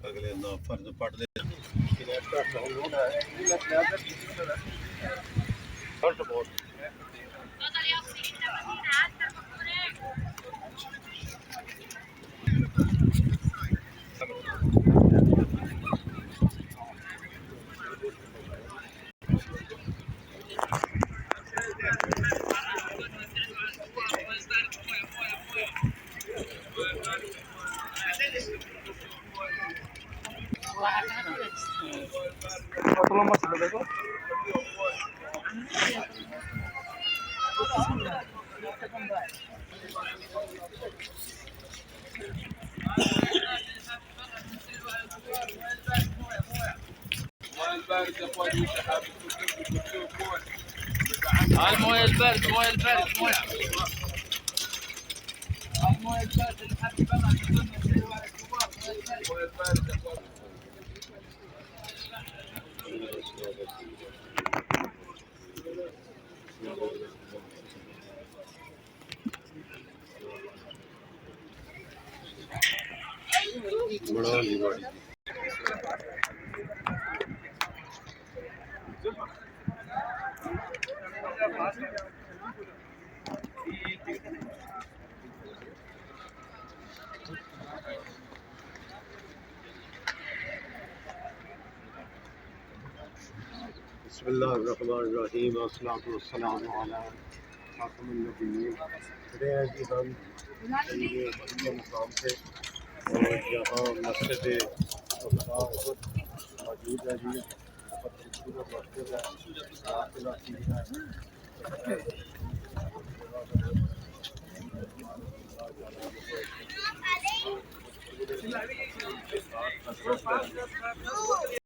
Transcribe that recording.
اگلے نہ فرض پڑھ دے المويه البارد مويه البارد مويه المويه البارد اللي حد بقى المويه البارد بڑا ہی بڑی بسم اللہ الرحمن الرحیم والصلاۃ والسلام علی خاتم النبیین۔ کھڑے ہیں جی ہم یہ مقام پہ اور یہاں مسجد موجود ہے جی، بہت خوبصورت مسجد ہے۔